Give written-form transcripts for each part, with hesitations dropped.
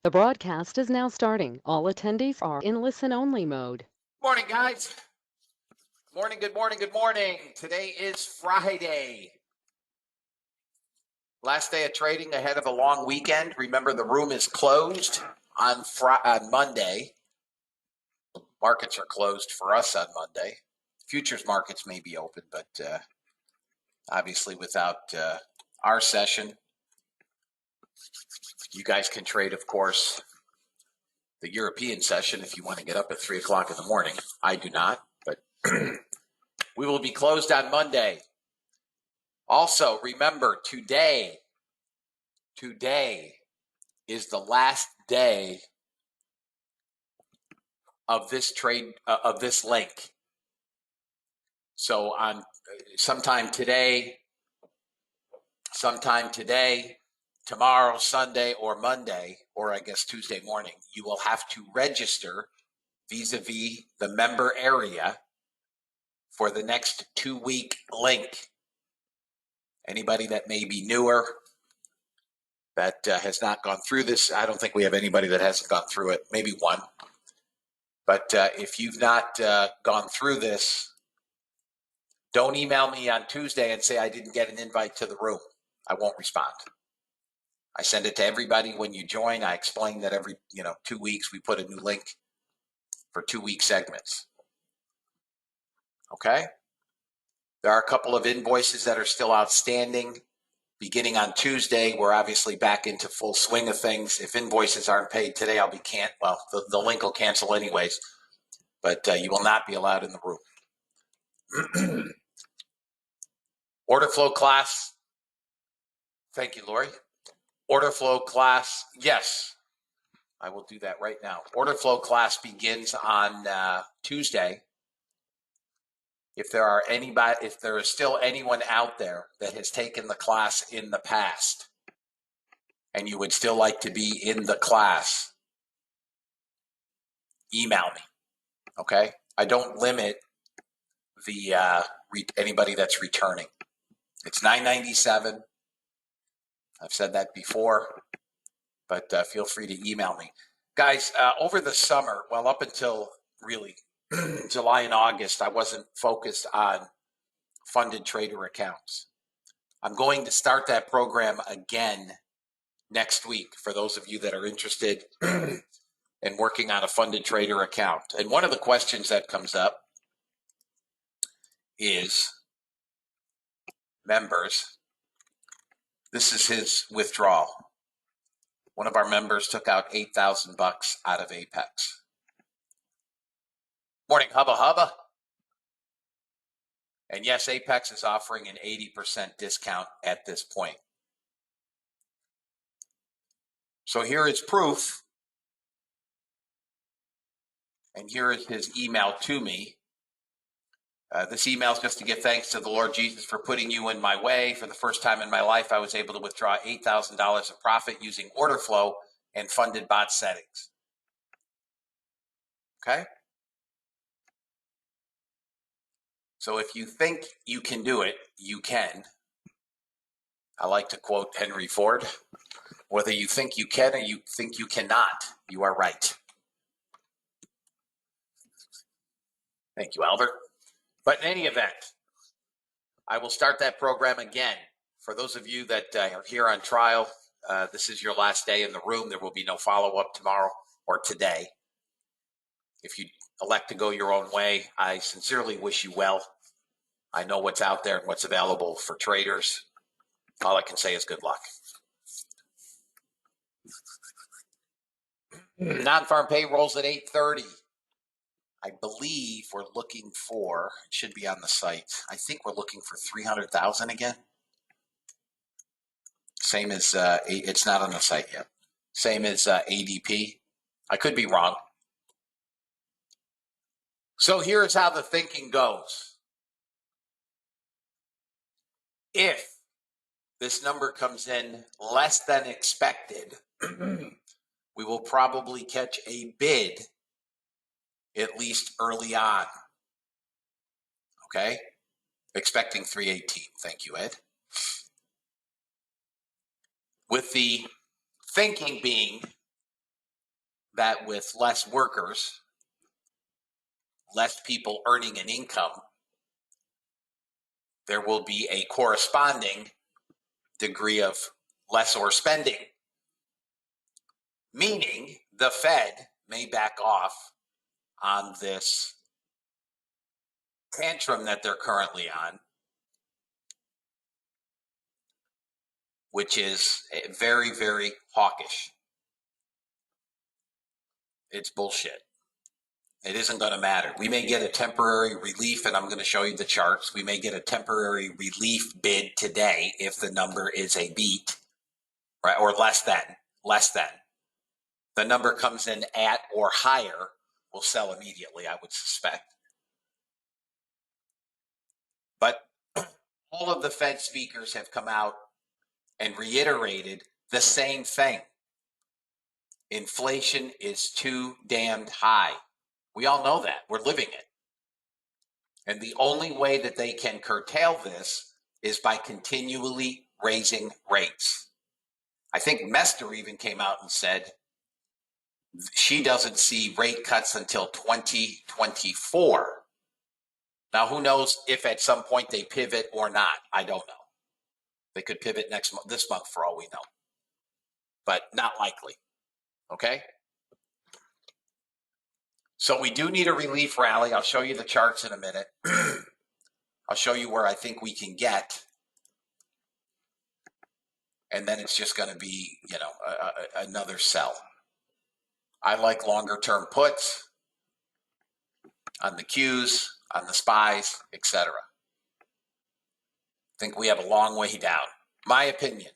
The broadcast is now starting. All attendees are in listen-only mode. Morning, guys. Morning, good morning, good morning. Today is Friday. Last day of trading ahead of a long weekend. Remember, the room is closed on Monday. Markets are closed for us on Monday. Futures markets may be open, but obviously without our session, you guys can trade, of course, the European session if you want to get up at 3 o'clock in the morning. I do not, but we will be closed on Monday. Also, remember, today is the last day of this trade, of this link. So on sometime today, tomorrow, Sunday, or Monday, or I guess Tuesday morning, you will have to register vis-a-vis the member area for the next 2-week link. Anybody that may be newer, that has not gone through this, I don't think we have anybody that hasn't gone through it, maybe one. But if you've not gone through this, don't email me on Tuesday and say I didn't get an invite to the room. I won't respond. I send it to everybody when you join. I explain that every 2 weeks we put a new link for 2-week segments. Okay? There are a couple of invoices that are still outstanding. Beginning on Tuesday, we're obviously back into full swing of things. If invoices aren't paid today, I'll be the link will cancel anyways, but you will not be allowed in the room. Order flow class. Thank you, Lori. Order flow class. Yes, I will do that right now. Order flow class begins on Tuesday. If there is still anyone out there that has taken the class in the past and you would still like to be in the class, email me. Okay? I don't limit the anybody that's returning. It's $9.97. I've said that before, but feel free to email me. Guys, over the summer, well, up until really July and August, I wasn't focused on funded trader accounts. I'm going to start that program again next week for those of you that are interested in working on a funded trader account. And one of the questions that comes up is, members, this is his withdrawal. One of our members took out $8,000 out of Apex. Morning, hubba hubba. And yes, Apex is offering an 80% discount at this point. So here is proof. And here is his email to me. This email is just to give thanks to the Lord Jesus for putting you in my way. For the first time in my life, I was able to withdraw $8,000 of profit using order flow and funded bot settings. Okay? So if you think you can do it, you can. I like to quote Henry Ford. Whether you think you can or you think you cannot, you are right. Thank you, Albert. But in any event, I will start that program again. For those of you that are here on trial, this is your last day in the room. There will be no follow-up tomorrow or today. If you elect to go your own way, I sincerely wish you well. I know what's out there and what's available for traders. All I can say is good luck. Non-farm payrolls at 8:30. I believe we're looking for, it should be on the site, I think we're looking for 300,000 again. Same as, it's not on the site yet. Same as ADP. I could be wrong. So here's how the thinking goes. If this number comes in less than expected, we will probably catch a bid at least early on. Okay? Expecting 318. Thank you, Ed. With the thinking being that with less workers, less people earning an income, there will be a corresponding degree of lessor spending, meaning the Fed may back off on this tantrum that they're currently on, which is very, very hawkish. It's bullshit. It isn't going to matter. We may get a temporary relief, and I'm going to show you the charts. We may get a temporary relief bid today if the number is a beat, right, or less than. The number comes in at or higher, we'll sell immediately, I would suspect. But all of the Fed speakers have come out and reiterated the same thing. Inflation is too damned high. We all know that. We're living it. And the only way that they can curtail this is by continually raising rates. I think Mester even came out and said she doesn't see rate cuts until 2024. Now, who knows if at some point they pivot or not? I don't know. They could pivot this month for all we know, but not likely. Okay? So we do need a relief rally. I'll show you the charts in a minute. I'll show you where I think we can get. And then it's just going to be, another sell. I like longer term puts on the Qs, on the SPYs, etc. I think we have a long way down. My opinion,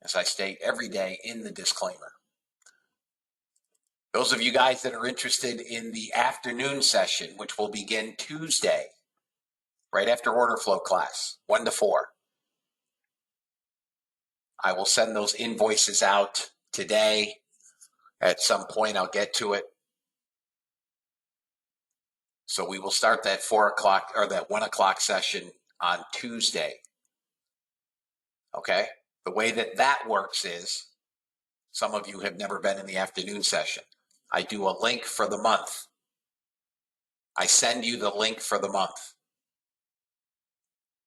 as I state every day in the disclaimer. Those of you guys that are interested in the afternoon session, which will begin Tuesday, right after order flow class, 1 to 4. I will send those invoices out today. At some point, I'll get to it. So we will start that 4 o'clock or that 1 o'clock session on Tuesday. Okay? The way that works is, some of you have never been in the afternoon session. I do a link for the month. I send you the link for the month.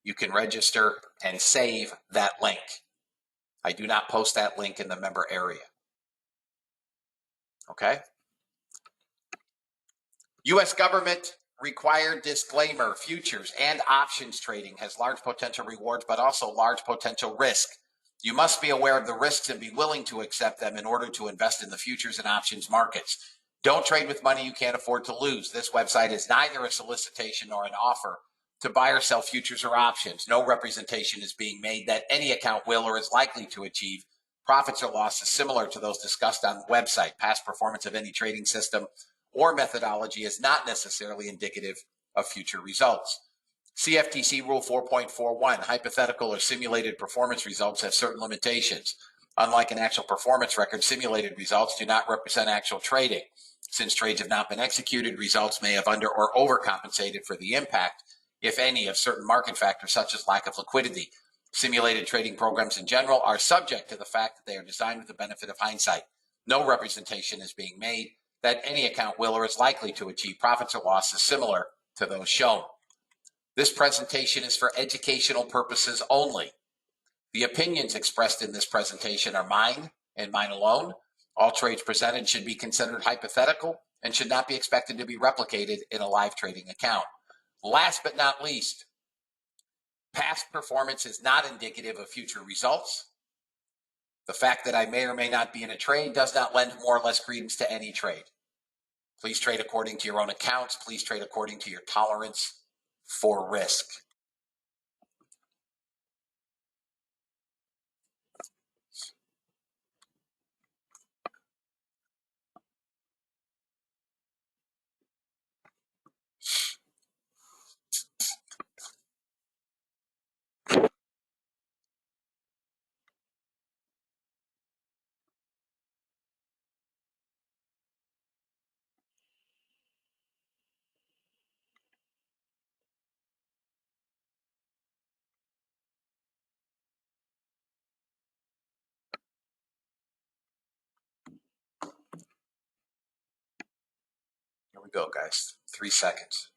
You can register and save that link. I do not post that link in the member area. Okay? U.S. government required disclaimer: futures and options trading has large potential rewards, but also large potential risk. You must be aware of the risks and be willing to accept them in order to invest in the futures and options markets. Don't trade with money you can't afford to lose. This website is neither a solicitation nor an offer to buy or sell futures or options. No representation is being made that any account will or is likely to achieve profits or losses similar to those discussed on the website. Past performance of any trading system or methodology is not necessarily indicative of future results. CFTC Rule 4.41, hypothetical or simulated performance results have certain limitations. Unlike an actual performance record, simulated results do not represent actual trading. Since trades have not been executed, results may have under or overcompensated for the impact, if any, of certain market factors such as lack of liquidity. Simulated trading programs in general are subject to the fact that they are designed with the benefit of hindsight. No representation is being made that any account will or is likely to achieve profits or losses similar to those shown. This presentation is for educational purposes only. The opinions expressed in this presentation are mine and mine alone. All trades presented should be considered hypothetical and should not be expected to be replicated in a live trading account. Last but not least, past performance is not indicative of future results. The fact that I may or may not be in a trade does not lend more or less credence to any trade. Please trade according to your own accounts. Please trade according to your tolerance for risk. go, guys. 3 seconds.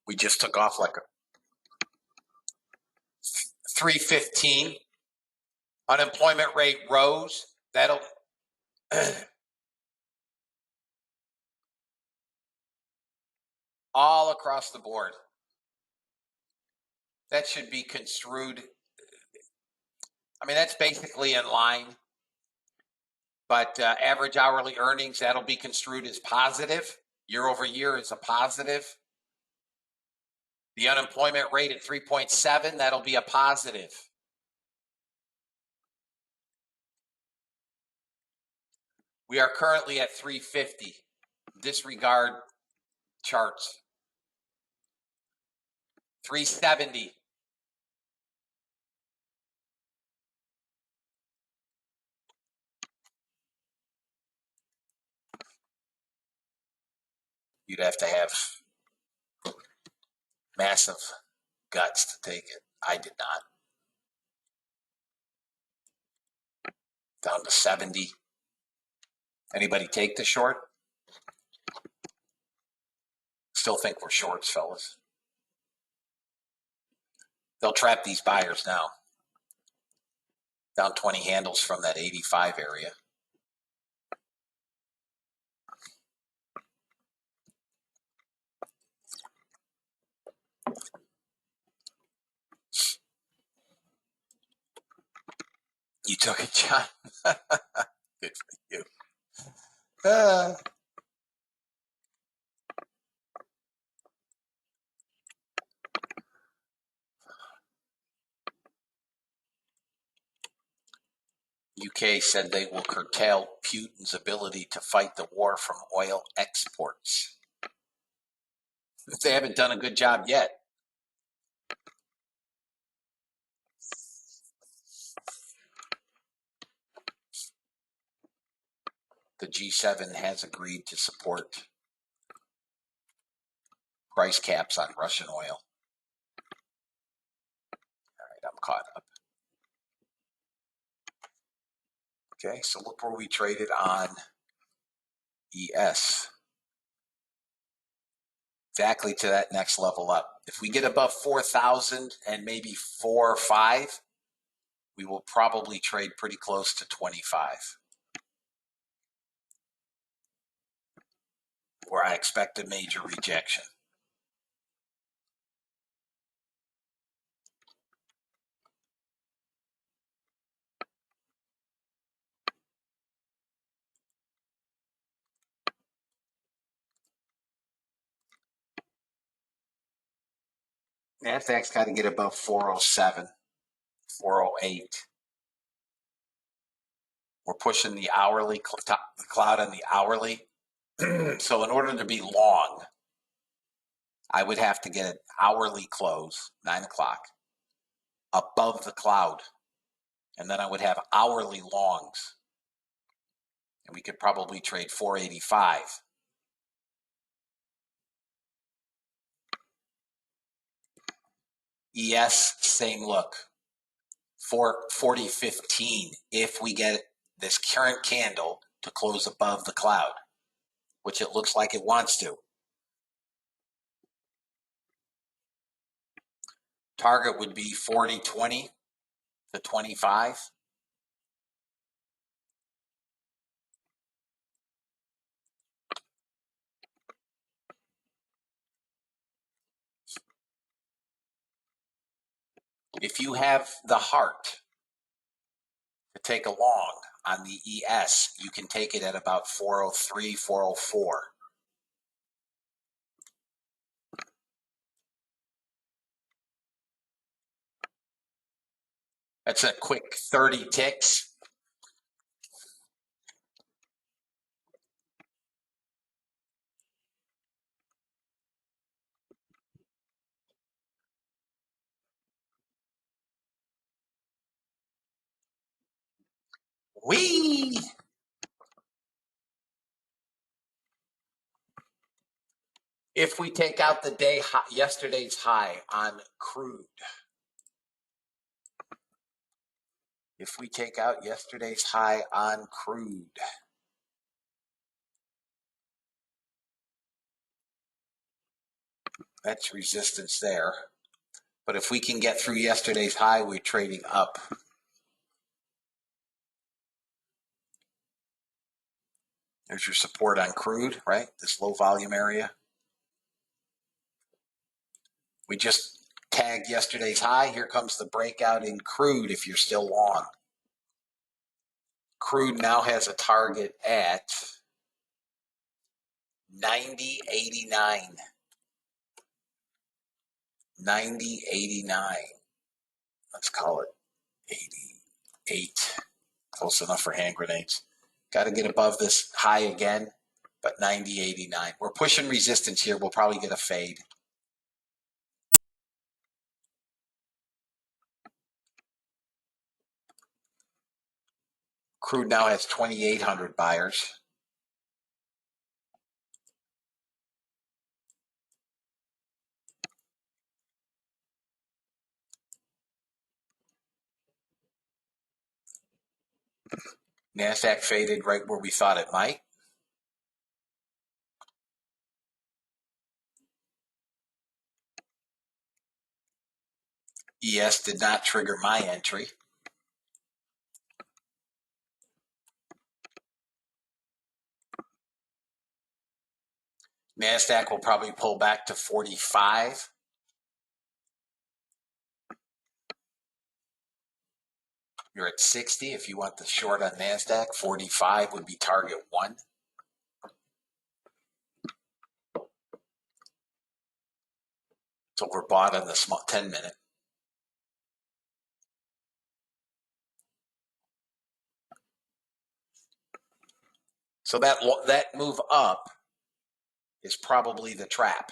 We just took off like a 315. Unemployment rate rose. That'll all across the board. That should be construed. I mean, that's basically in line. But average hourly earnings, that'll be construed as positive. Year over year is a positive. The unemployment rate at 3.7, that'll be a positive. We are currently at 350. Disregard charts. 370. You'd have to have massive guts to take it. I did not. Down to 70. Anybody take the short? Still think we're shorts, fellas. They'll trap these buyers now. Down 20 handles from that 85 area. You took it, John. Good for you. UK said they will curtail Putin's ability to fight the war from oil exports. They haven't done a good job yet. The G7 has agreed to support price caps on Russian oil. All right, I'm caught up. Okay, so look where we traded on ES. Exactly to that next level up. If we get above 4,000 and maybe 4 or 5, we will probably trade pretty close to 25. Where I expect a major rejection. NASDAQ's got to get above 407, 408. We're pushing the hourly, the cloud on the hourly. So in order to be long, I would have to get an hourly close, 9 o'clock, above the cloud. And then I would have hourly longs. And we could probably trade 485. ES, same look. 40.15 if we get this current candle to close above the cloud, which it looks like it wants to. Target would be 40.20 to 25. If you have the heart to take a long on the ES, you can take it at about 403, 404. That's a quick 30 ticks. Whee! If we take out the day yesterday's high on crude, if we take out yesterday's high on crude, that's resistance there. But if we can get through yesterday's high, we're trading up. There's your support on crude, right? This low volume area. We just tagged yesterday's high. Here comes the breakout in crude if you're still long. Crude now has a target at 90.89. 90.89. Let's call it 88. Close enough for hand grenades. Got to get above this high again, but 90.89. We're pushing resistance here. We'll probably get a fade. Crude now has 2,800 buyers. NASDAQ faded right where we thought it might. ES did not trigger my entry. NASDAQ will probably pull back to 45. You're at 60 if you want the short on NASDAQ. 45 would be target 1. It's overbought on the small 10-minute. So that move up is probably the trap.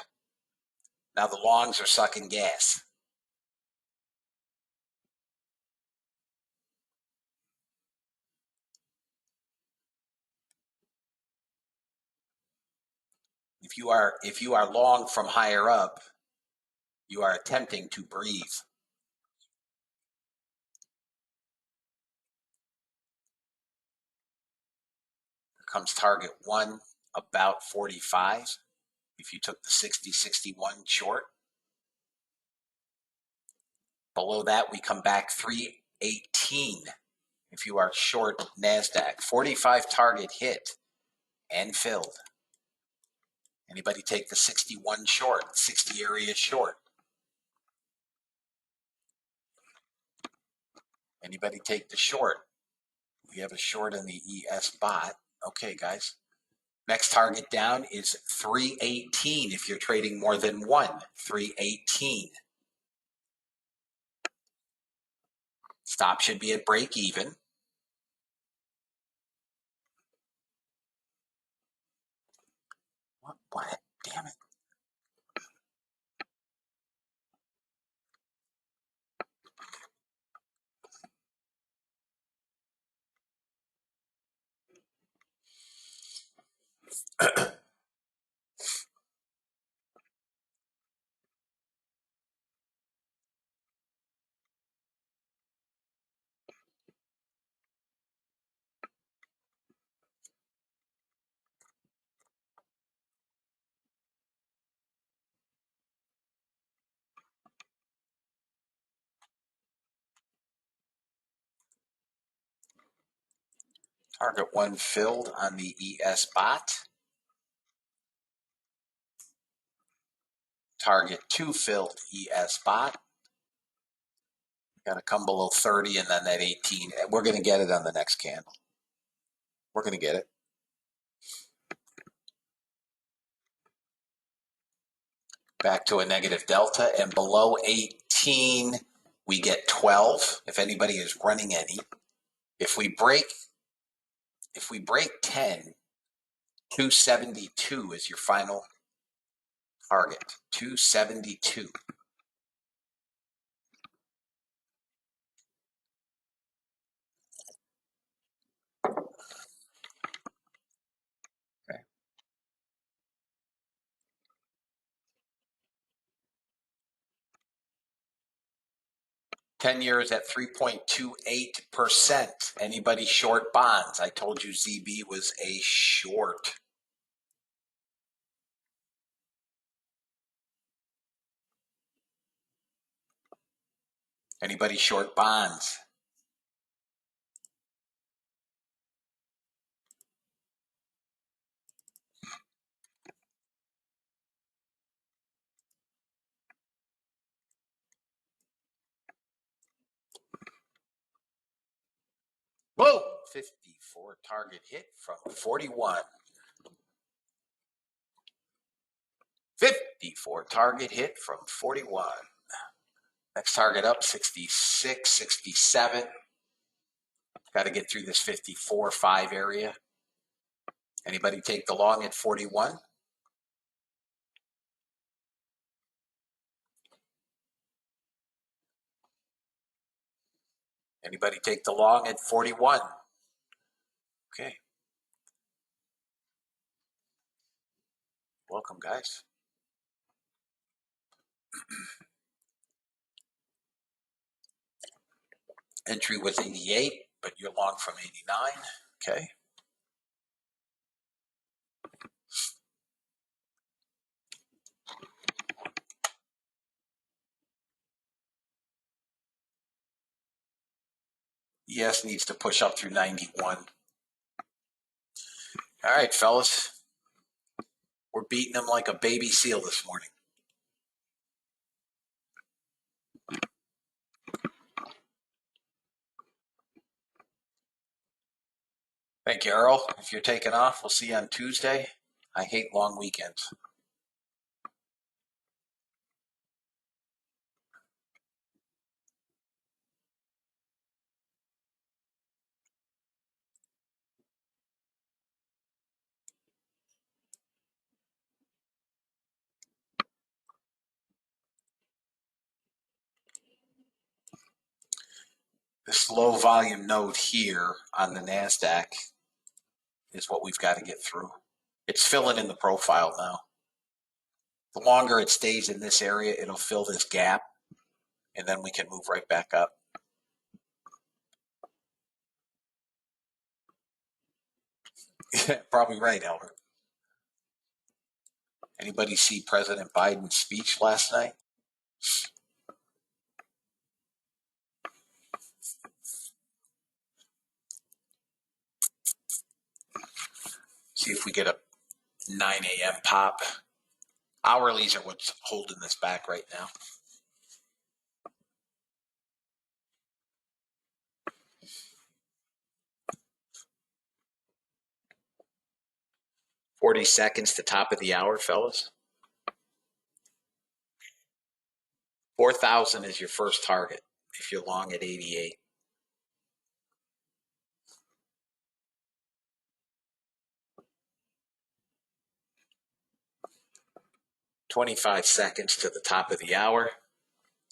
Now the longs are sucking gas. If you are long from higher up, you are attempting to breathe. Here comes target 1, about 45. If you took the 60-61 short. Below that, we come back 318 if you are short NASDAQ. 45 target hit and filled. Anybody take the 61 short, 60 area short? Anybody take the short? We have a short in the ES bot. Okay, guys. Next target down is 318 if you're trading more than one. 318. Stop should be at break even. What? Damn it. Target 1 filled on the ES bot. Target 2 filled ES bot. Got to come below 30 and then that 18. We're going to get it on the next candle. We're going to get it. Back to a negative delta, and below 18, we get 12. If anybody is running any, if we break 10, 272 is your final target. 272. Okay. 10 years at 3.28%. Anybody short bonds? I told you ZB was a short. Anybody short bonds? Whoa! 54 target hit from 41. 54 target hit from 41. Next target up, 66, 67. Got to get through this 54.5 area. Anybody take the long at 41? Anybody take the long at 41? Okay. Welcome, guys. Entry was 88, but you're long from 89. Okay. ES needs to push up through 91. All right, fellas. We're beating them like a baby seal this morning. Thank you, Earl. If you're taking off, we'll see you on Tuesday. I hate long weekends. This low volume node here on the NASDAQ is what we've got to get through. It's filling in the profile now. The longer it stays in this area, it'll fill this gap, and then we can move right back up. Probably right, Albert. Anybody see President Biden's speech last night? See if we get a 9 a.m. pop. Hourlies are what's holding this back right now. $40 seconds to top of the hour, fellas. 4,000 is your first target if you're long at 88. $25 seconds to the top of the hour.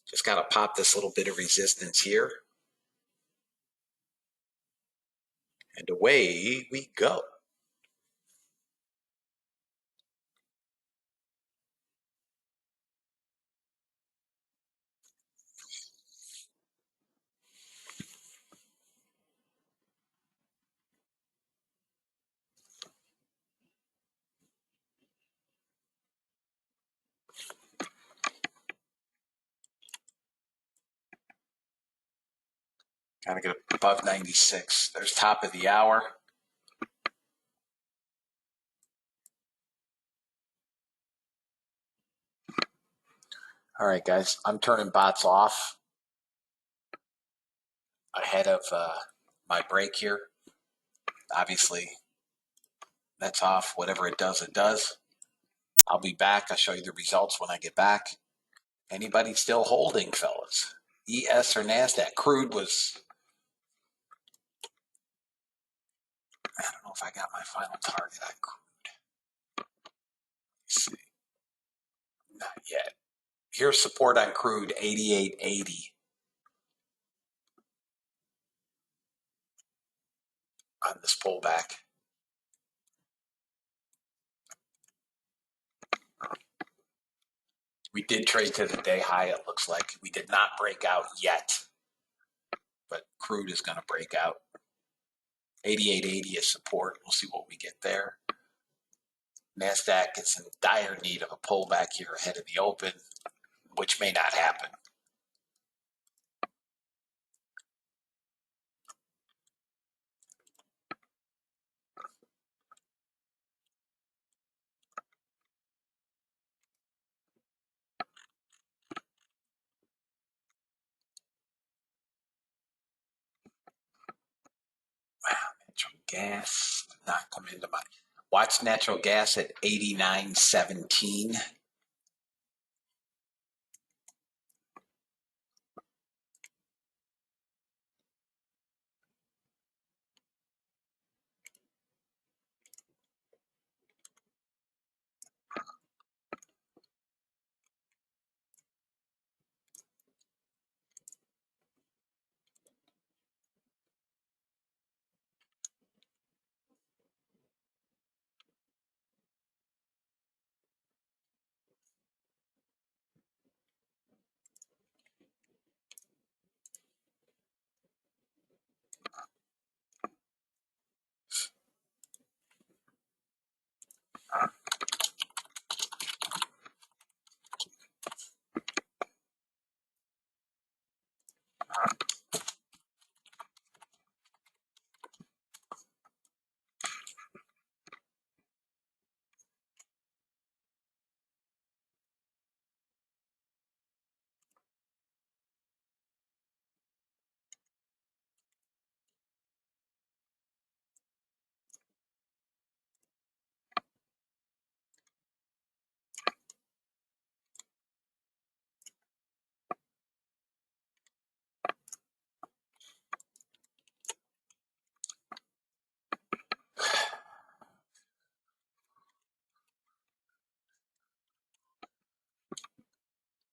Just got to pop this little bit of resistance here. And away we go. Got to get above 96. There's top of the hour. All right, guys, I'm turning bots off ahead of my break here. Obviously, that's off. Whatever it does, it does. I'll be back. I'll show you the results when I get back. Anybody still holding, fellas? ES or NASDAQ? Crude was, I don't know if I got my final target on crude. Let's see. Not yet. Here's support on crude, 88.80. On this pullback. We did trade to the day high, it looks like. We did not break out yet. but crude is going to break out. 88.80 is support. We'll see what we get there. NASDAQ is in dire need of a pullback here ahead of the open, which may not happen. Natural gas not come into my. Watch natural gas at 89.17.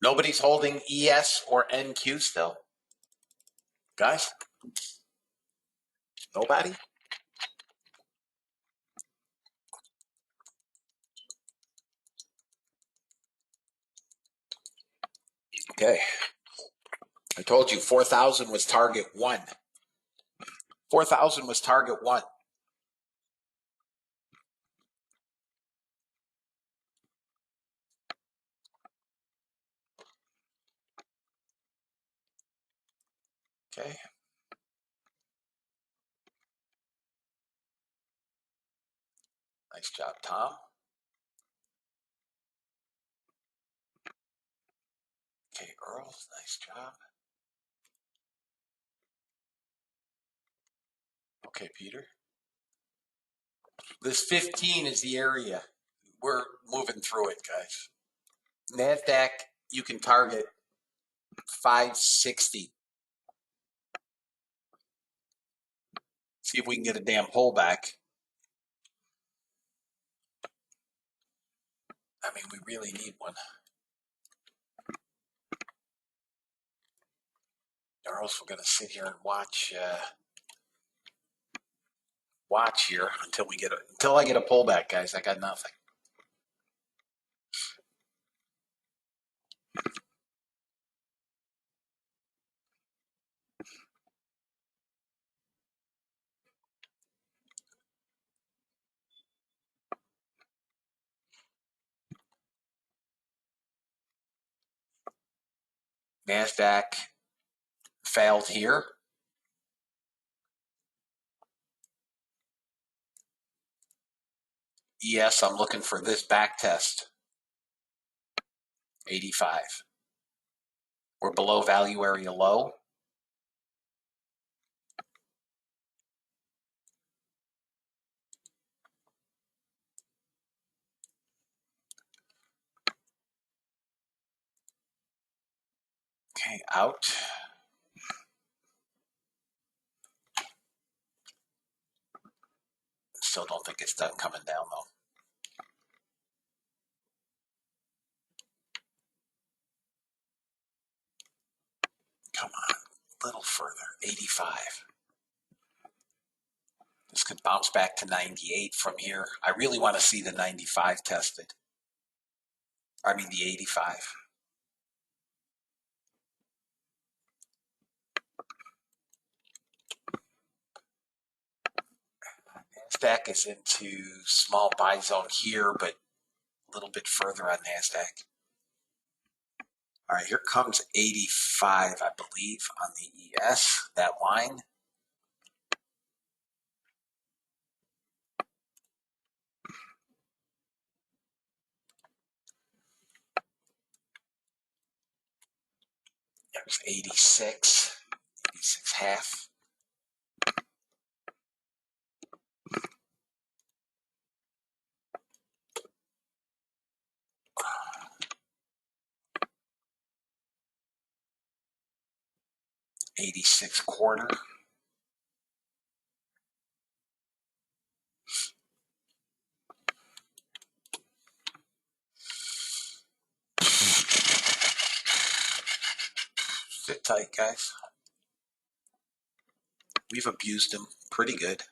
Nobody's holding ES or NQ still. Guys? Nobody? Okay. I told you 4,000 was target one. 4,000 was target one. Okay. Nice job, Tom. Okay, Earl, nice job. Okay, Peter. This 15 is the area. We're moving through it, guys. NASDAQ, you can target 560. See if we can get a damn pullback. I mean, we really need one. Or else we're going to sit here and watch here until I get a pullback, guys. I got nothing. NASDAQ failed here. ES, I'm looking for this back test. 85. We're below value area low. Okay, out. Still don't think it's done coming down though. Come on, a little further. 85. This could bounce back to 98 from here. I really want to see the 95 tested. I mean the 85. NASDAQ is into small buy zone here, but a little bit further on NASDAQ. All right, here comes 85, I believe, on the ES, that line. There's 86, 86.5. $86.25. Sit tight, guys. We've abused them pretty good.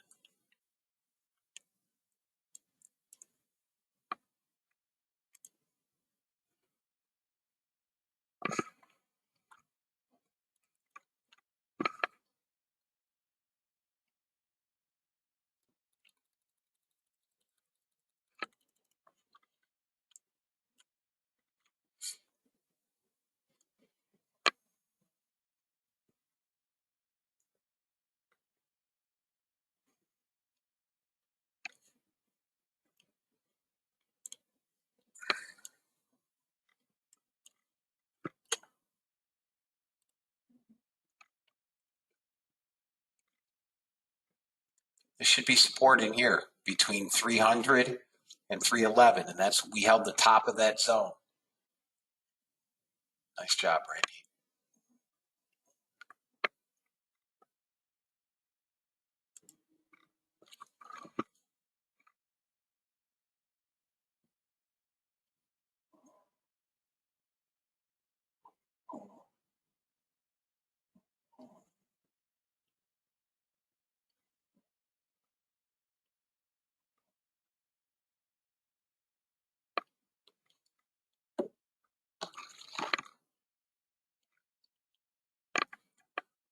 This should be support in here between 300 and 311, and we held the top of that zone. Nice job, Randy.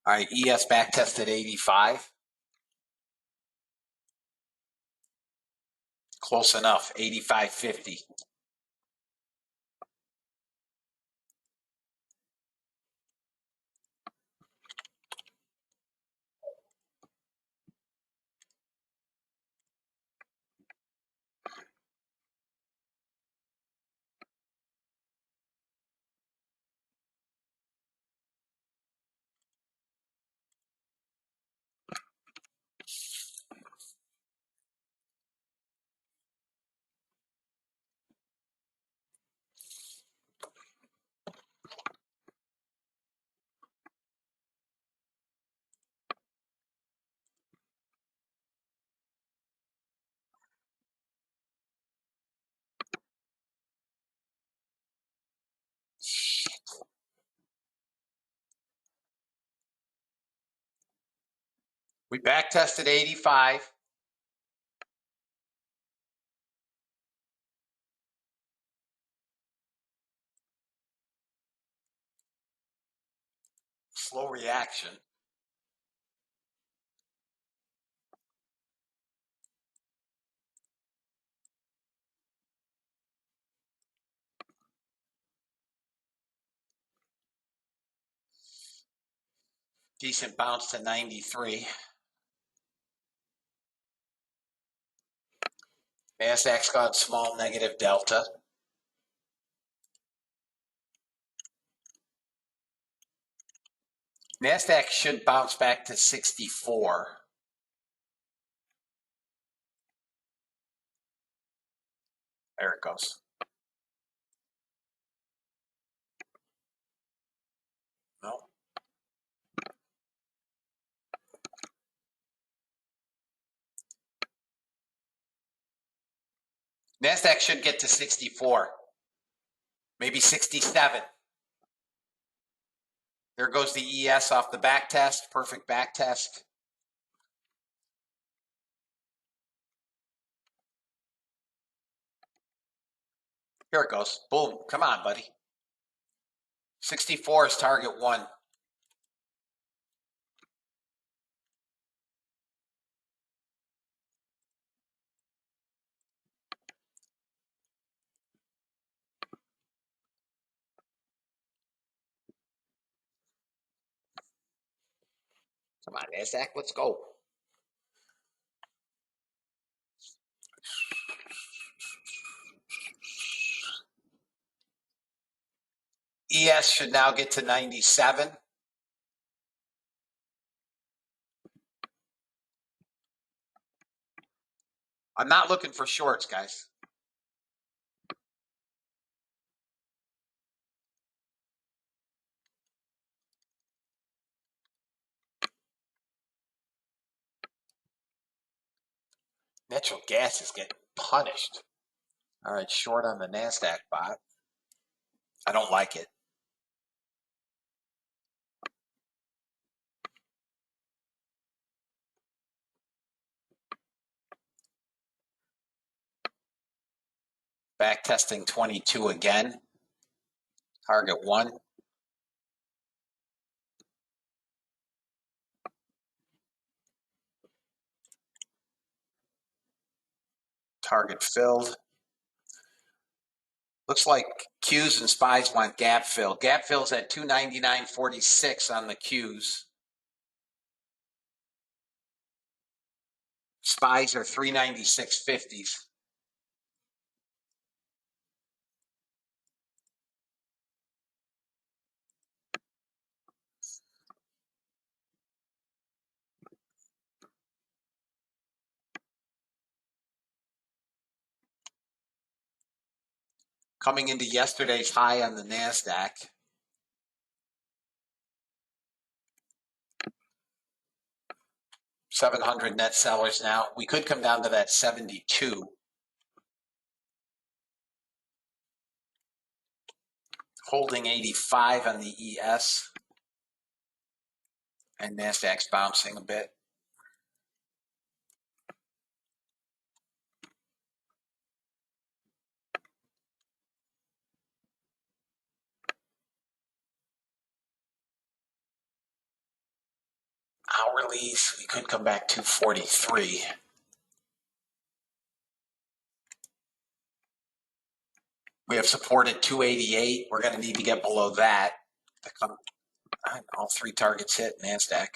All right, ES back tested 85. Close enough, 85.50. We back tested 85. Slow reaction. Decent bounce to 93. NASDAQ's got small negative delta. NASDAQ should bounce back to 64. There it goes. No. NASDAQ should get to 64, maybe 67. There goes the ES off the back test, perfect back test. Here it goes. Boom. Come on, buddy. 64 is target one. Come on, NASDAQ, let's go. ES should now get to 97. I'm not looking for shorts, guys. Natural gas is getting punished. All right, short on the NASDAQ bot. I don't like it. Back testing 22 again. Target 1. Target filled. Looks like Qs and SPYs want gap fill. Gap fill's at 299.46 on the Qs. SPYs are 396.50s. Coming into yesterday's high on the NASDAQ. $700 net sellers now. We could come down to that 72. Holding 85 on the ES. And NASDAQ's bouncing a bit. Hourlies, we could come back 243. We have support at 288. We're going to need to get below that to come. All 3 targets hit. NASDAQ.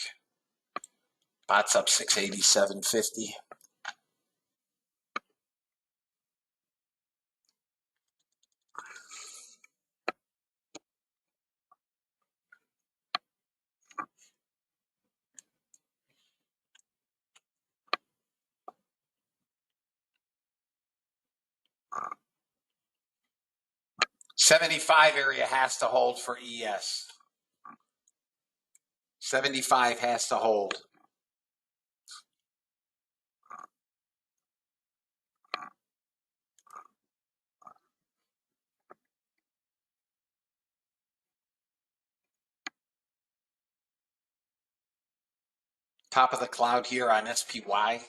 Bot's up 687.50. $75 area has to hold for ES. 75 has to hold. Top of the cloud here on SPY.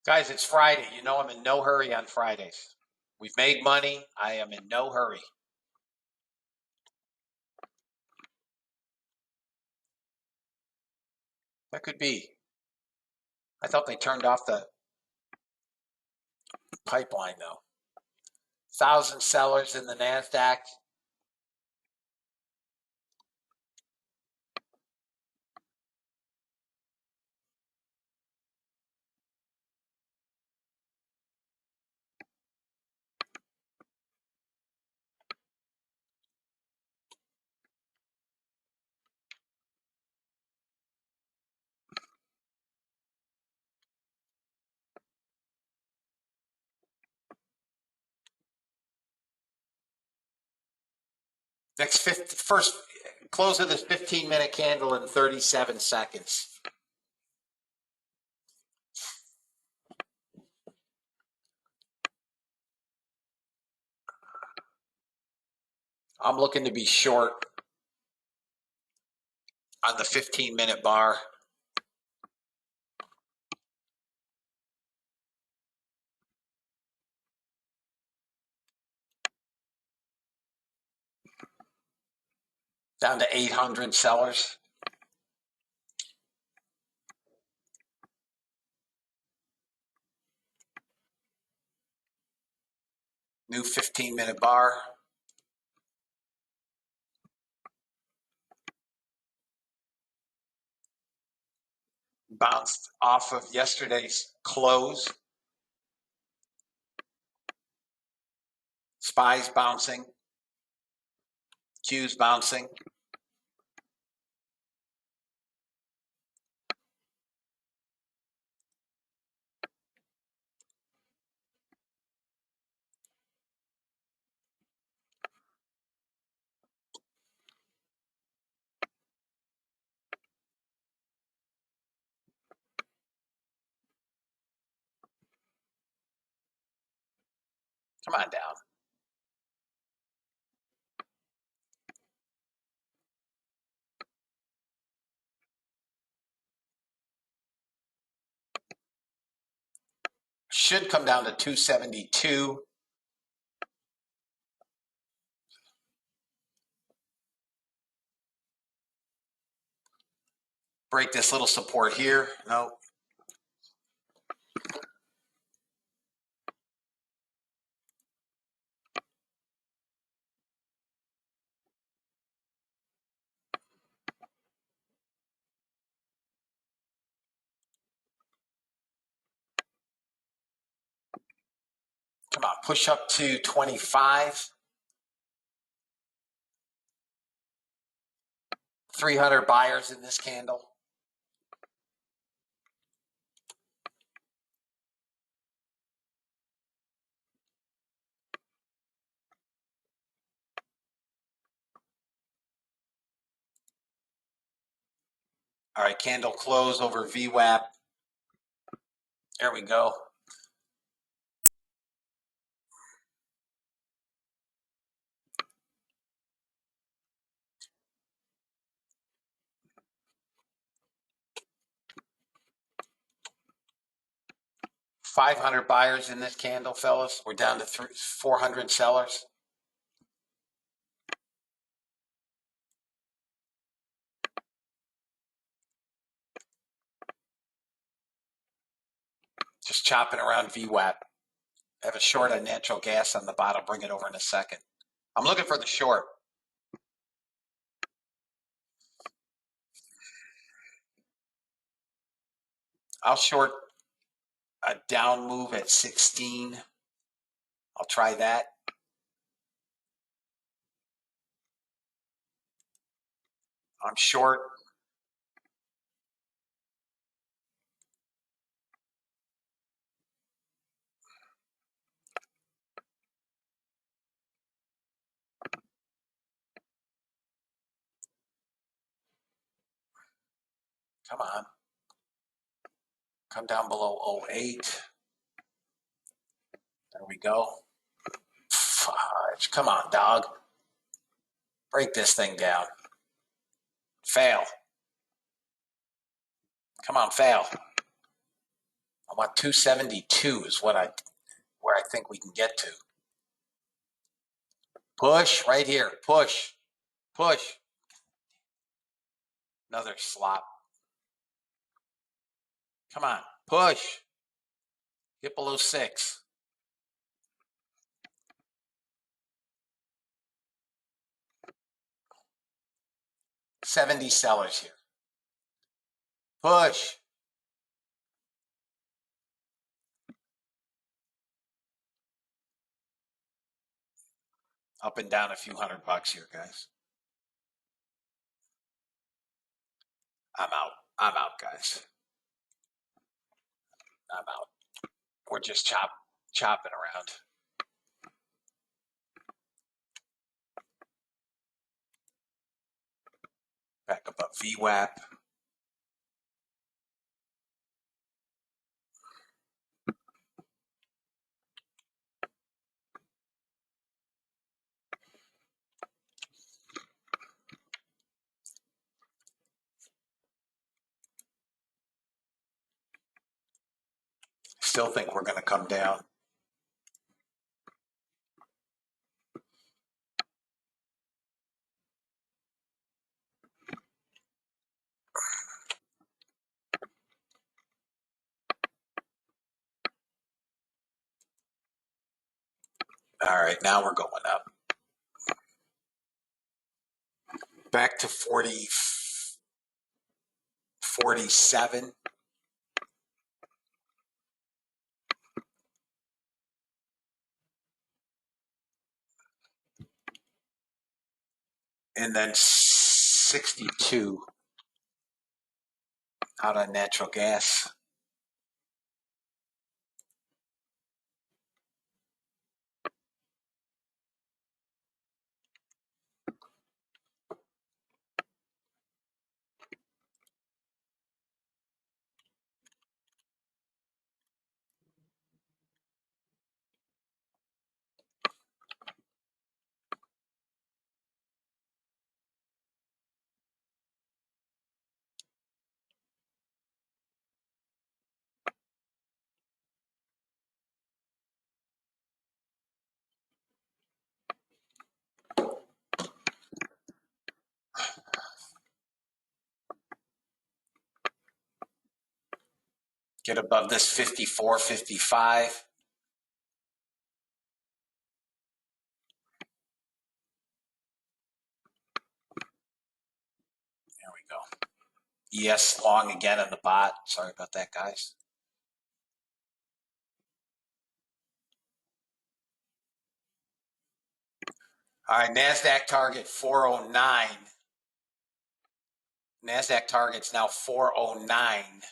Guys, it's Friday. You know I'm in no hurry on Fridays. We've made money. I am in no hurry. That could be. I thought they turned off the pipeline, though. 1,000 sellers in the NASDAQ. First close of this 15-minute candle in 37 seconds. I'm looking to be short on the 15-minute bar. Down to 800 sellers. New 15-minute bar. Bounced off of yesterday's close. SPY's bouncing. Q's bouncing. Come on down. Should come down to 272. Break this little support here. No. Come on, push up to 25. 300 buyers in this candle. All right, candle close over VWAP. There we go. $500 buyers in this candle, fellas. We're down to 400 sellers. Just chopping around VWAP. I have a short on natural gas on the bottom. Bring it over in a second. I'm looking for the short. I'll short a down move at 16. I'll try that. I'm short. Come on. Come down below 08. There we go. Fudge. Come on, dog. Break this thing down. Fail. Come on, fail. I want 272 is where I think we can get to. Push right here. Push. Push. Another slop. Come on. Push. Get below 6. $70 sellers here. Push. Up and down a few $100 here, guys. I'm out, guys. I'm out. We're just chopping around. Back above VWAP. Still think we're going to come down. All right, now we're going up. Back to 47. And then 62 out on natural gas. Get above this 54, 55. There we go. ES long again on the bot. Sorry about that, guys. All right, NASDAQ target 409. NASDAQ target's now 409.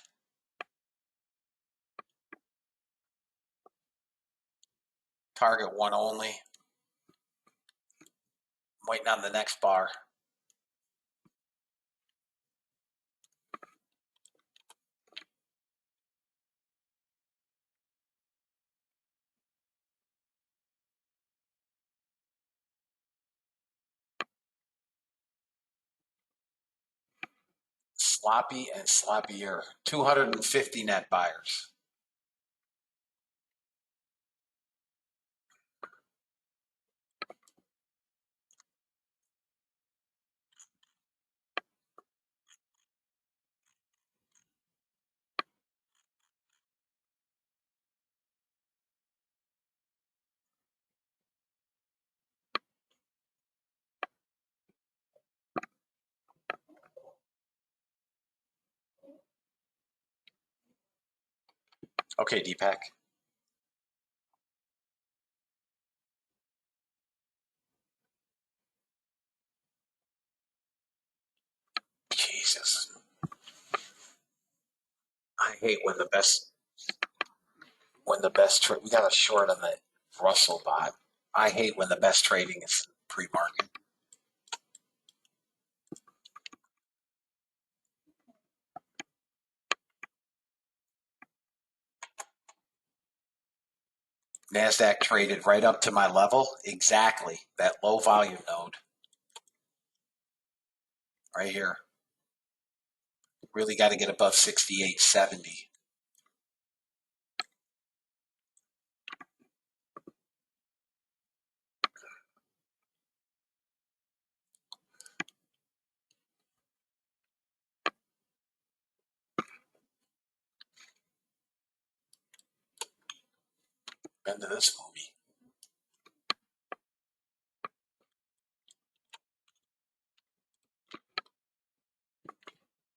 Target one only. I'm waiting on the next bar. Sloppy and sloppier. 250 net buyers. Okay, Deepak. Jesus. I hate when the best we got a short on the Russell bot. I hate when the best trading is pre-market. NASDAQ traded right up to my level. Exactly. That low volume node. Right here. Really got to get above 68.70. Into this movie.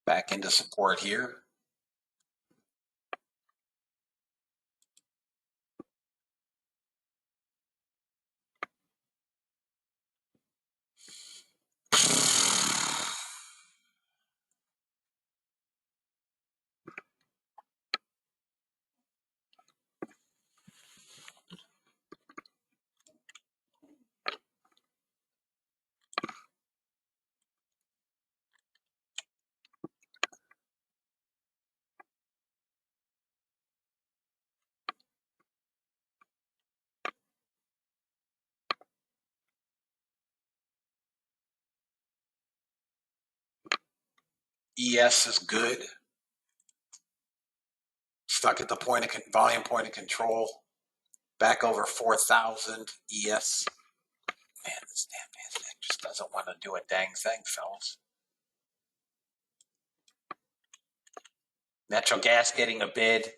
Back into support here. ES is good. Stuck at the volume point of control. Back over 4,000 ES. Man, this damn NASDAQ just doesn't want to do a dang thing, fellas. Natural gas getting a bid.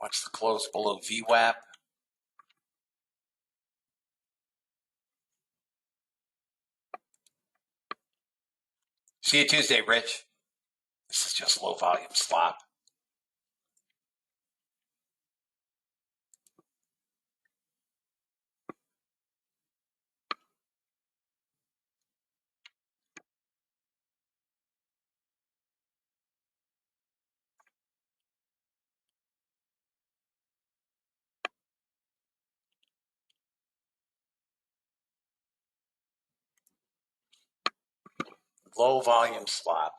Watch the close below VWAP. See you Tuesday, Rich. This is just low volume slop. Low volume slop.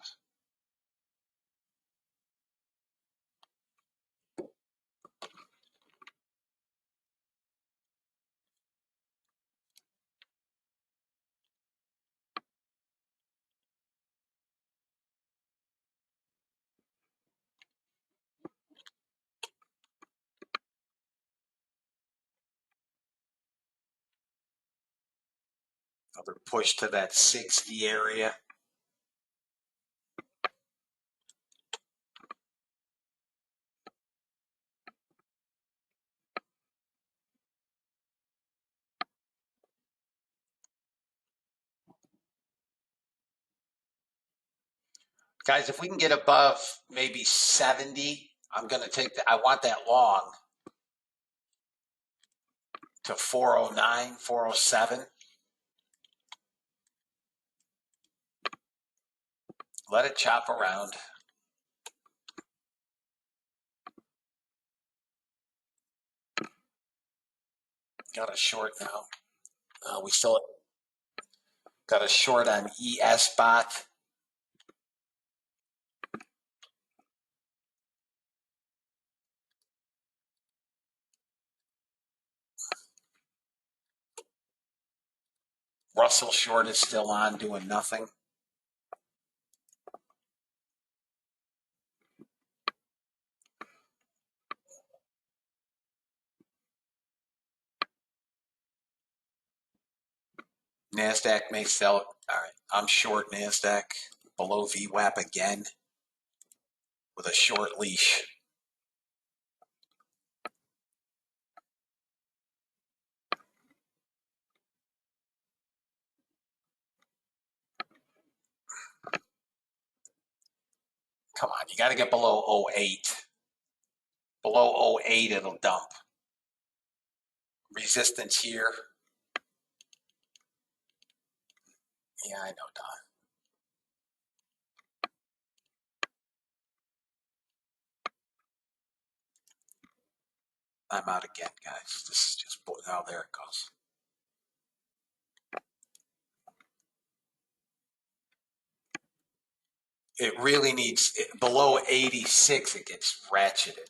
Another push to that 60 area. Guys, if we can get above maybe 70, I'm going to take that. I want that long to 409, 407. Let it chop around. Got a short now. We still got a short on ES bot. Russell short is still on, doing nothing. NASDAQ may sell. All right, I'm short NASDAQ below VWAP again with a short leash. Come on, you got to get below 08. Below 08, it'll dump. Resistance here. Yeah, I know, Don. I'm out again, guys. This is just, oh, there it goes. It really needs, below 86, it gets ratcheted.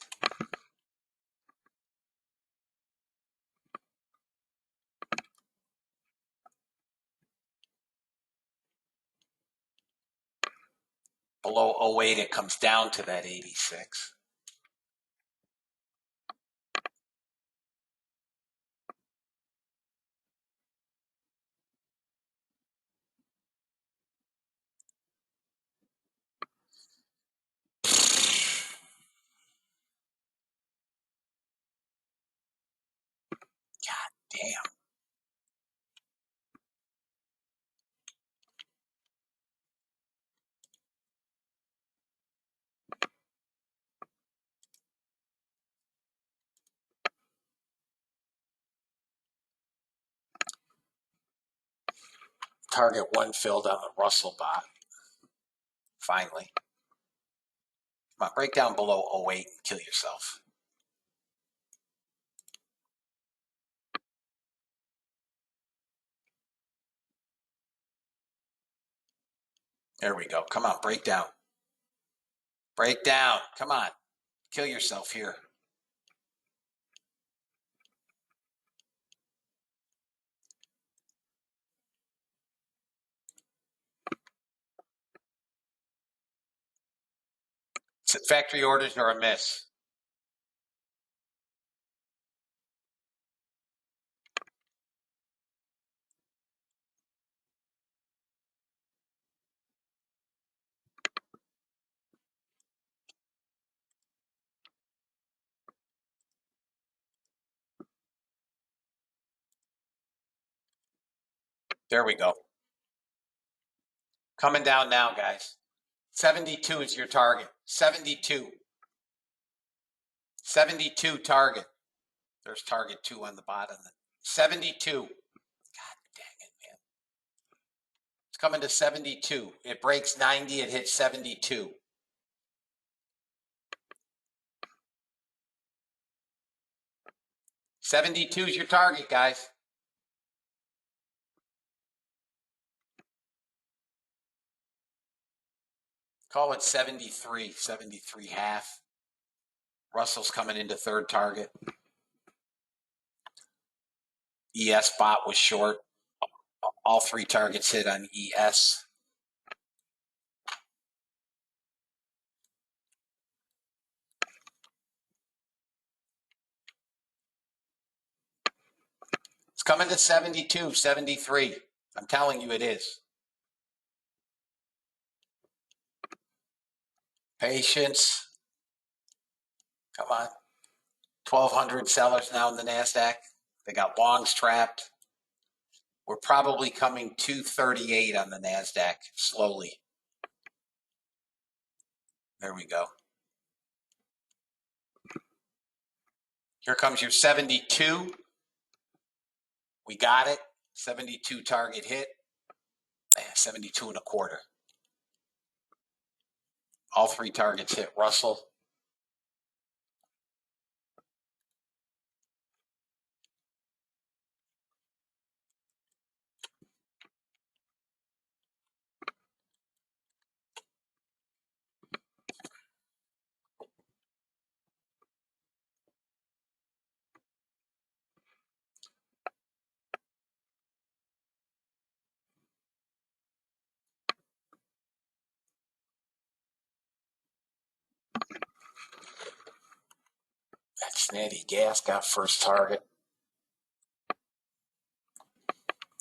Below 08, it comes down to that 86. God damn. Target one filled on the Russell bot. Finally. Come on, break down below 08 and kill yourself. There we go. Come on, break down. Break down. Come on. Kill yourself here. Is it factory orders or a miss? There we go. Coming down now, guys. 72 is your target. 72. 72 target. There's target 2 on the bottom. 72. God dang it, man. It's coming to 72. It breaks 90. It hits 72. $72 is your target, guys. Call it 73, 73 half. Russell's coming into third target. ES bot was short. All 3 targets hit on ES. It's coming to 72, 73. I'm telling you it is. Patience. Come on. 1,200 sellers now in the NASDAQ. They got longs trapped. We're probably coming 238 on the NASDAQ slowly. There we go. Here comes your 72. We got it. 72 target hit. 72 and a quarter. All 3 targets hit Russell. That's Natty Gas got first target.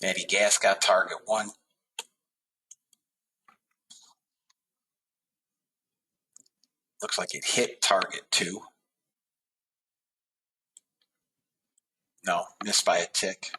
Natty Gas got target 1. Looks like it hit target 2. No, missed by a tick.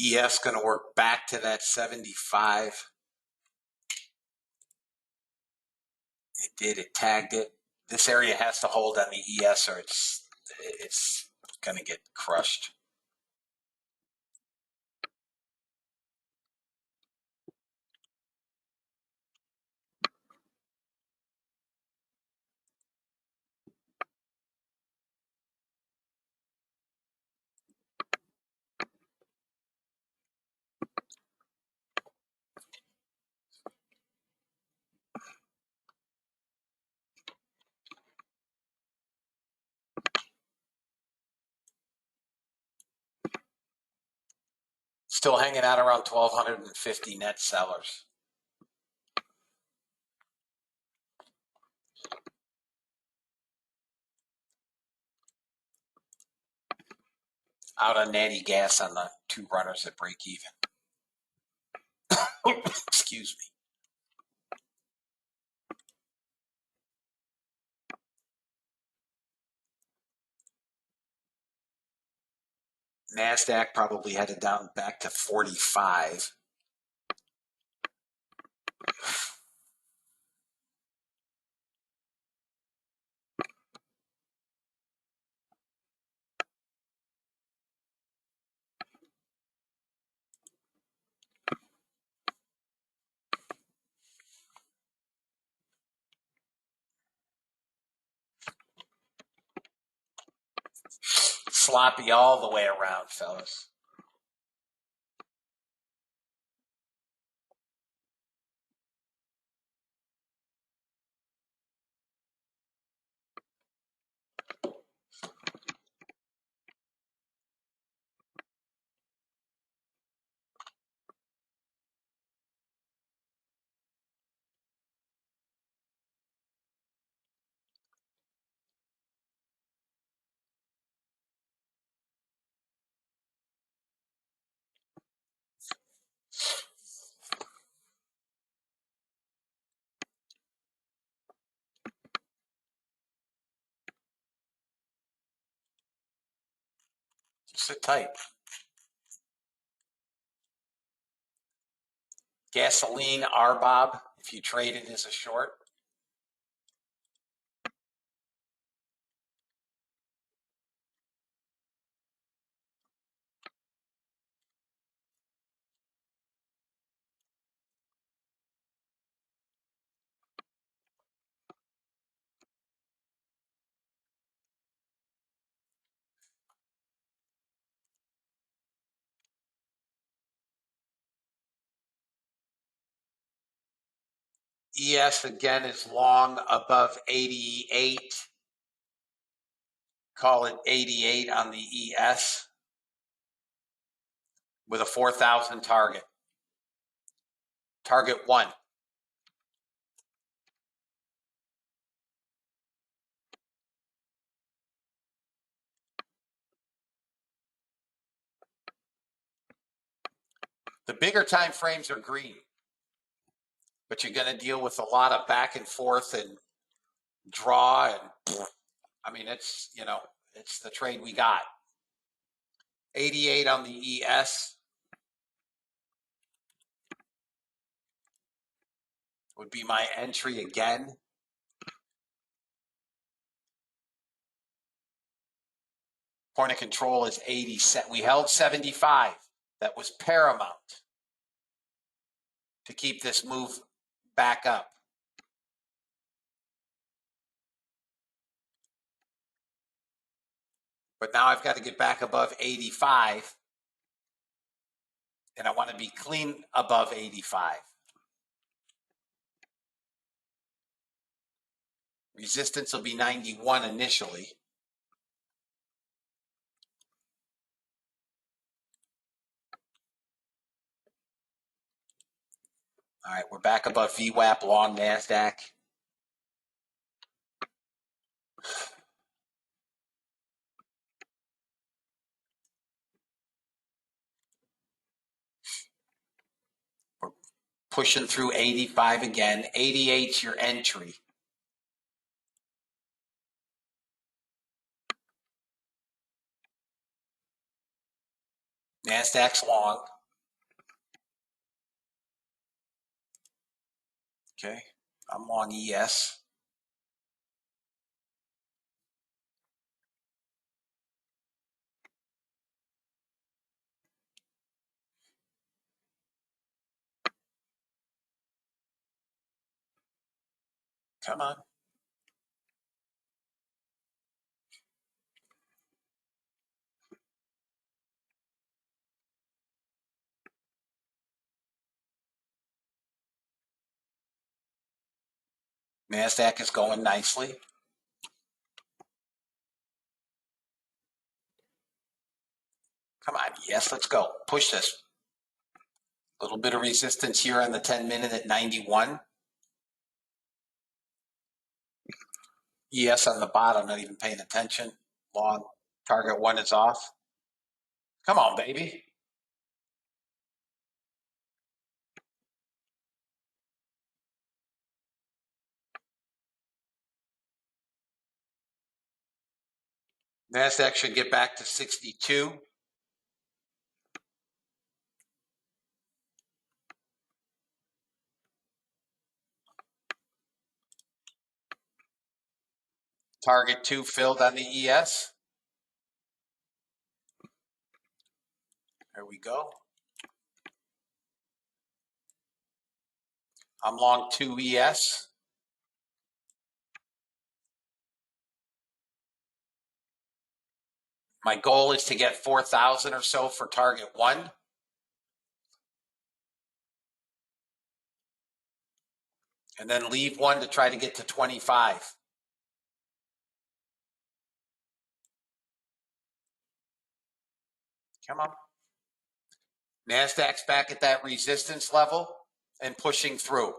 ES going to work back to that 75. It did. It tagged it. This area has to hold on the ES or it's going to get crushed. Still hanging out around 1,250 net sellers. Out on Natty Gas on the 2 runners that break even. Excuse me. NASDAQ probably headed down back to 45. Sloppy all the way around, fellas. Sit tight. Gasoline RBOB, if you trade it as a short. ES again is long above 88. Call it 88 on the ES with a 4,000 target. Target 1. The bigger time frames are green, but you're going to deal with a lot of back and forth and draw. And I mean, it's, you know, it's the trade we got. 88 on the ES would be my entry again. Point of control is 80 cents. We held 75. That was paramount to keep this move back up. But now I've got to get back above 85. And I want to be clean above 85. Resistance will be 91 initially. All right, we're back above VWAP long NASDAQ. We're pushing through 85 again. 88's your entry. NASDAQ's long. Okay, I'm long ES. Come on. NASDAQ is going nicely. Come on, yes, let's go. Push this. A little bit of resistance here on the 10-minute at 91. ES on the bottom, not even paying attention. Long. Target 1 is off. Come on, baby. NASDAQ should get back to 62. Target 2 filled on the ES. There we go. I'm long 2 ES. My goal is to get 4,000 or so for target 1. And then leave 1 to try to get to 25. Come on. NASDAQ's back at that resistance level and pushing through.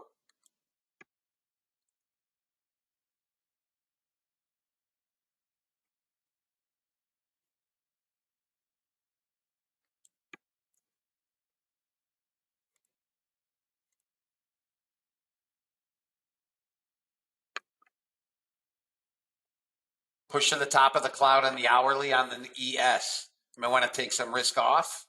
Pushing the top of the cloud on the hourly on the ES. You might want to take some risk off.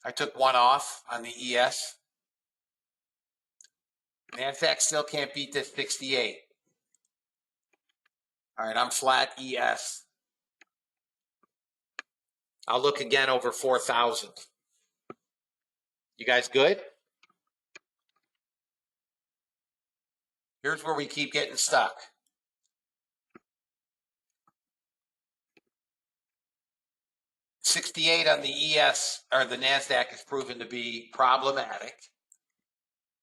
I took one off on the ES. NASDAQ still can't beat this 68. All right, I'm flat ES. I'll look again over 4,000. You guys good? Here's where we keep getting stuck. $68 on the ES or the NASDAQ has proven to be problematic,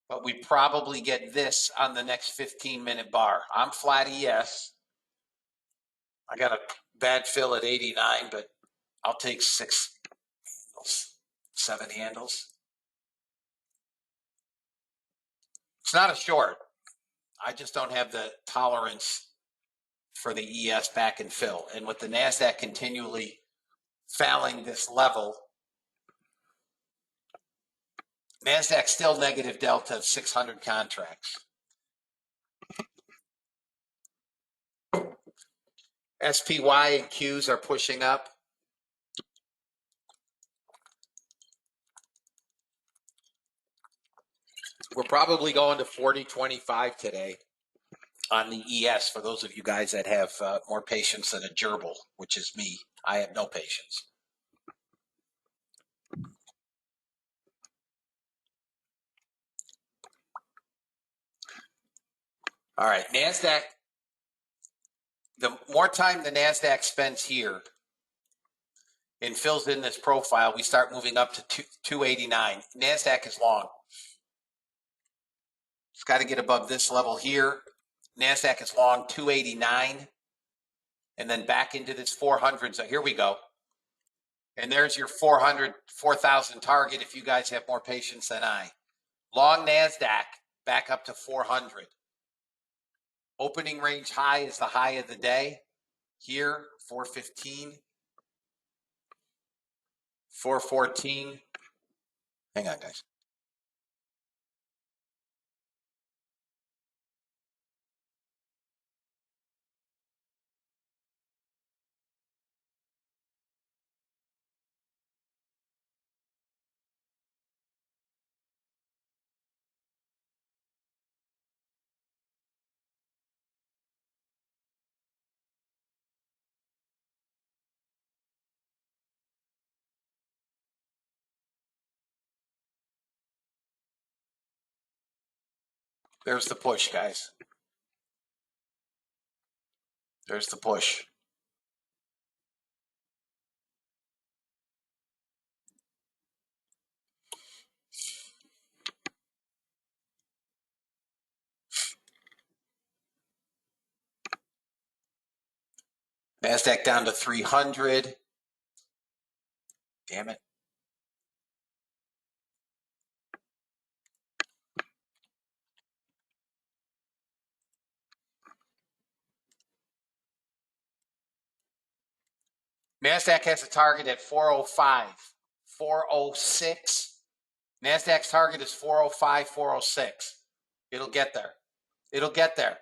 but we probably get this on the next 15-minute bar. I'm flat ES. I got a bad fill at 89, but I'll take 6 handles, 7 handles. It's not a short. I just don't have the tolerance for the ES back and fill. And with the NASDAQ continually fouling this level, NASDAQ still negative delta of 600 contracts. SPY and Qs are pushing up. We're probably going to 40.25 today on the ES for those of you guys that have more patience than a gerbil, which is me. I have no patience. All right, NASDAQ, the more time the NASDAQ spends here and fills in this profile, we start moving up to 289. NASDAQ is long. It's got to get above this level here. NASDAQ is long 289 and then back into this 400. So here we go. And there's your 4,000 target if you guys have more patience than I. Long NASDAQ back up to 400. Opening range high is the high of the day. Here, 415, 414. Hang on, guys. There's the push, guys. There's the push. NASDAQ down to 300. Damn it. NASDAQ has a target at 405, 406. NASDAQ's target is 405, 406. It'll get there. It'll get there.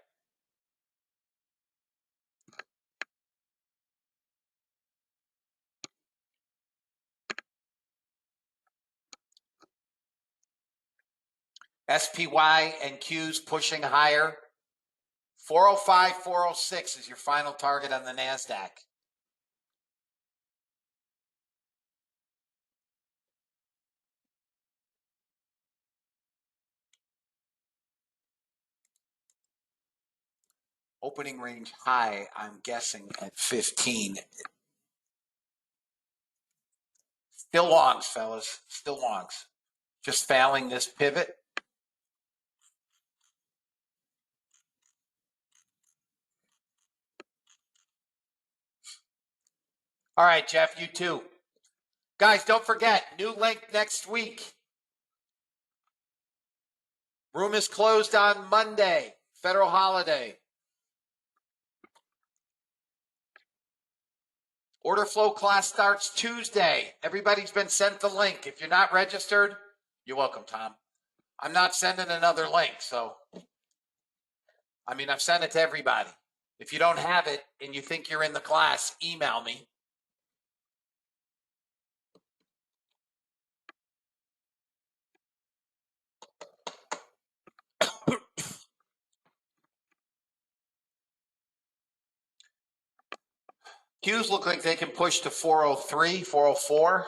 SPY and Qs pushing higher. 405, 406 is your final target on the NASDAQ. Opening range high, I'm guessing at 15. Still longs, fellas. Still longs. Just fouling this pivot. All right, Jeff, you too. Guys, don't forget, new link next week. Room is closed on Monday, federal holiday. Order flow class starts Tuesday. Everybody's been sent the link. If you're not registered, You're welcome, Tom. I'm not sending another link, so I've sent it to everybody. If you don't have it and you think you're in the class, email me. Qs look like they can push to 403, 404.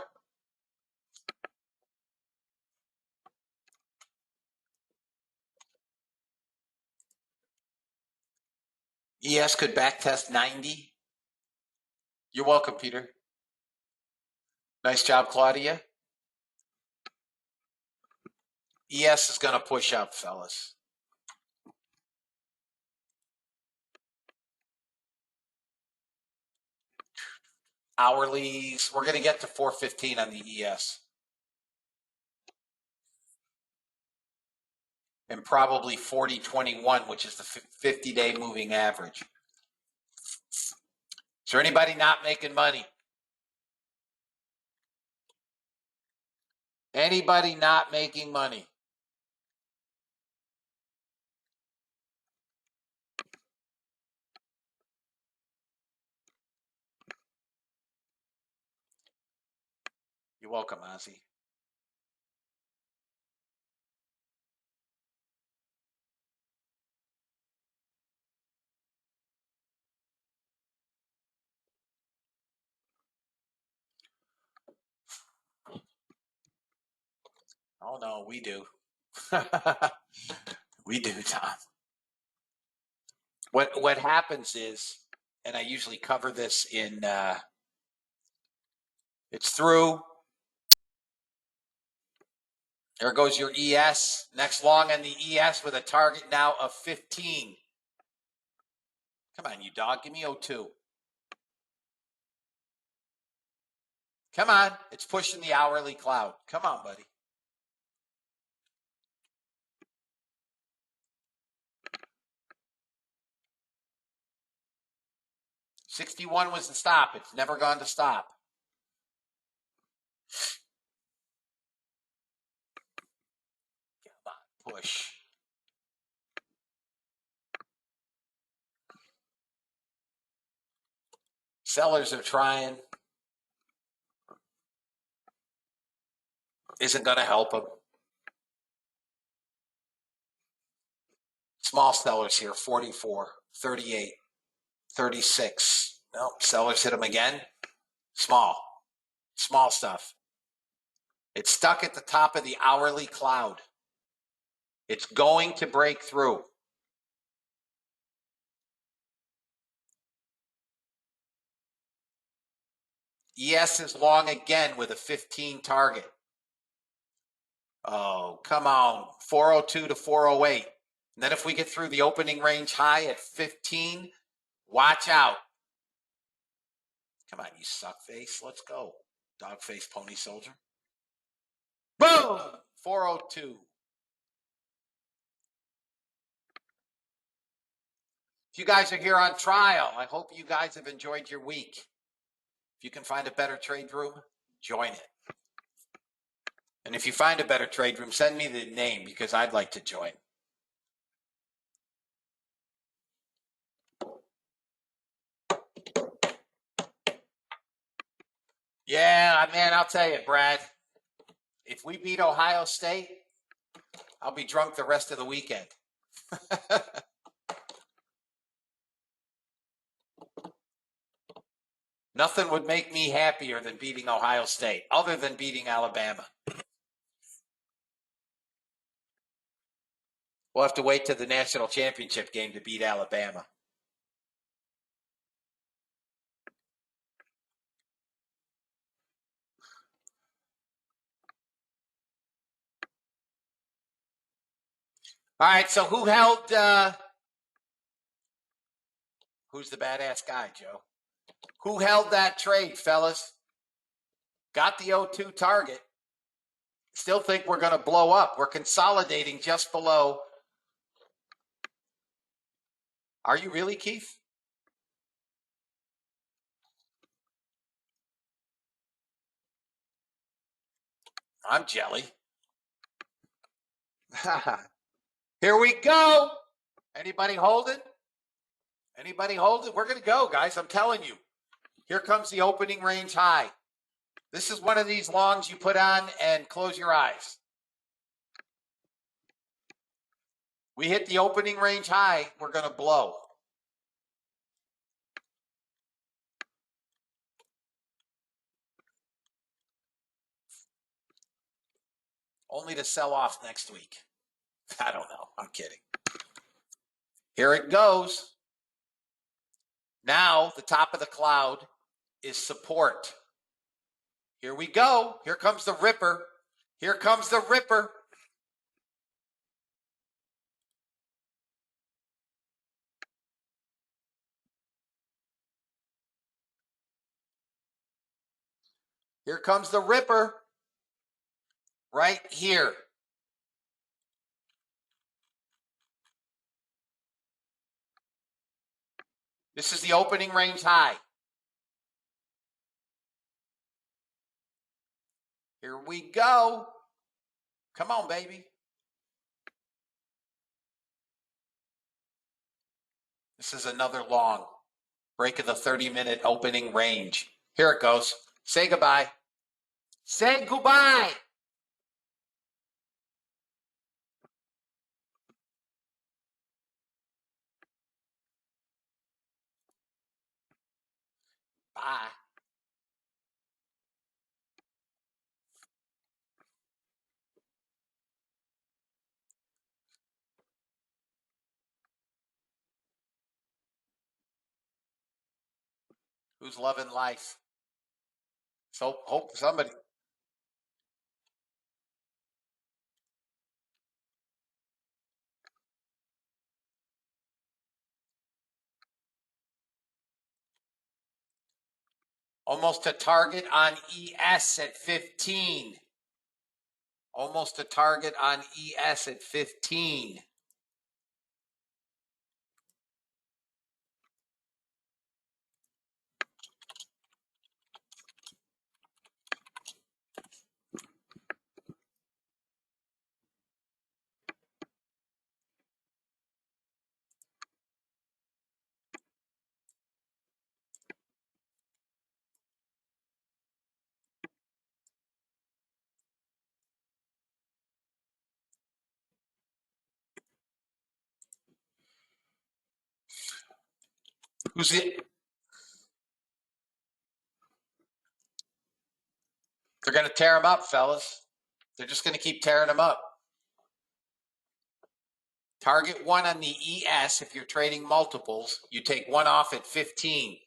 ES could backtest 90. You're welcome, Peter. Nice job, Claudia. ES is going to push up, fellas. Hourlies, we're going to get to 415 on the ES. And probably 4021, which is the 50-day moving average. Is there anybody not making money? Anybody not making money? You're welcome, Ozzy. Oh, no, we do. We do, Tom. What happens is, and I usually cover this in, it's through. There goes your ES. Next long on the ES with a target now of 15. Come on, you dog. Give me 02. Come on. It's pushing the hourly cloud. Come on, buddy. $61 was the stop. It's never gone to stop. Come on, push. Sellers are trying. Isn't going to help them. Small sellers here, 44, 38, 36. Nope, sellers hit them again. Small stuff. It's stuck at the top of the hourly cloud. It's going to break through. ES is long again with a 15 target. Oh, come on. 402 to 408. And then if we get through the opening range high at 15, watch out. Come on, you suck face. Let's go. Dog face pony soldier. Boom! 402. If you guys are here on trial, I hope you guys have enjoyed your week. If you can find a better trade room, join it. And if you find a better trade room, send me the name because I'd like to join. Yeah, man, I'll tell you, Brad, if we beat Ohio State, I'll be drunk the rest of the weekend. Nothing would make me happier than beating Ohio State, other than beating Alabama. We'll have to wait to the national championship game to beat Alabama. All right, so who held who's the badass guy, Joe? Who held that trade, fellas? Got the 0-2 target. Still think we're going to blow up. We're consolidating just below. Are you really, Keith? I'm jelly. Here we go. Anybody hold it? Anybody hold it? We're going to go, guys. I'm telling you. Here comes the opening range high. This is one of these longs you put on and close your eyes. We hit the opening range high, we're going to blow. Only to sell off next week. I don't know. I'm kidding. Here it goes. Now the top of the cloud is support. Here we go. Here comes the ripper. Here comes the ripper. Here comes the ripper. Right here. This is the opening range high. Here we go. Come on, baby. This is another long break of the 30-minute opening range. Here it goes. Say goodbye. Say goodbye. Bye. Who's loving life? So hope somebody. Almost a target on ES at 15. Almost a target on ES at 15. Who's it? They're going to tear them up, fellas. They're just going to keep tearing them up. Target one on the ES. If you're trading multiples, you take one off at 15.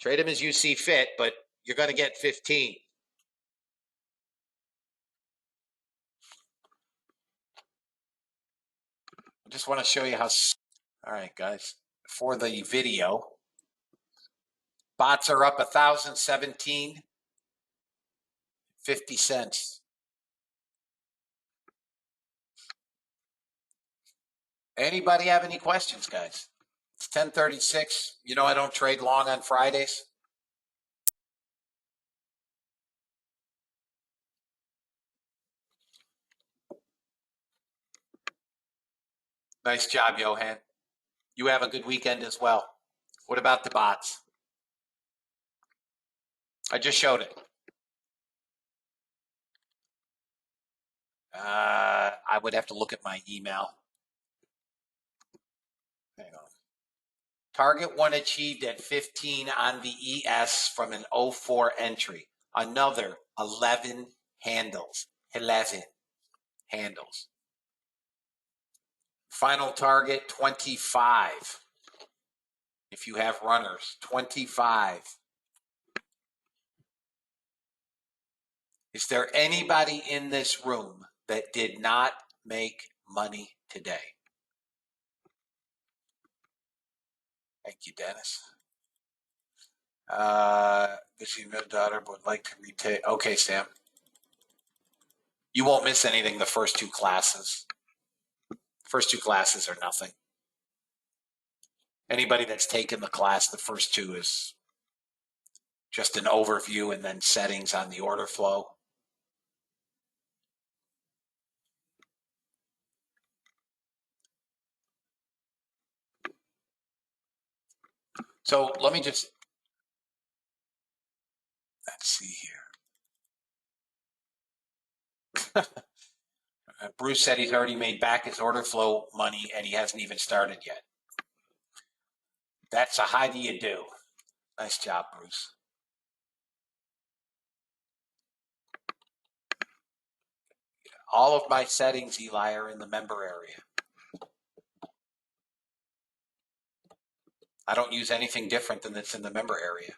Trade them as you see fit, but you're going to get 15. I just want to show you how. All right, guys. For the video, bots are up 1,017, 50 cents. Anybody have any questions, guys? It's 10:36. You know I don't trade long on Fridays. Nice job, Johan. You have a good weekend as well. What about the bots? I just showed it. I would have to look at my email. Hang on. Target one achieved at 15 on the ES from an 04 entry. Another 11 handles. 11 handles. Final target 25. If you have runners, 25. Is there anybody in this room that did not make money today? Thank you, Dennis. Visiting my daughter would like to retake. Okay, Sam. You won't miss anything the first two classes. First two classes are nothing. Anybody that's taken the class, the first two is just an overview and then settings on the order flow. So let me just, let's see here. Bruce said he's already made back his order flow money and he hasn't even started yet. That's a how do you do? Nice job, Bruce. All of my settings, Eli, are in the member area. I don't use anything different than that's in the member area.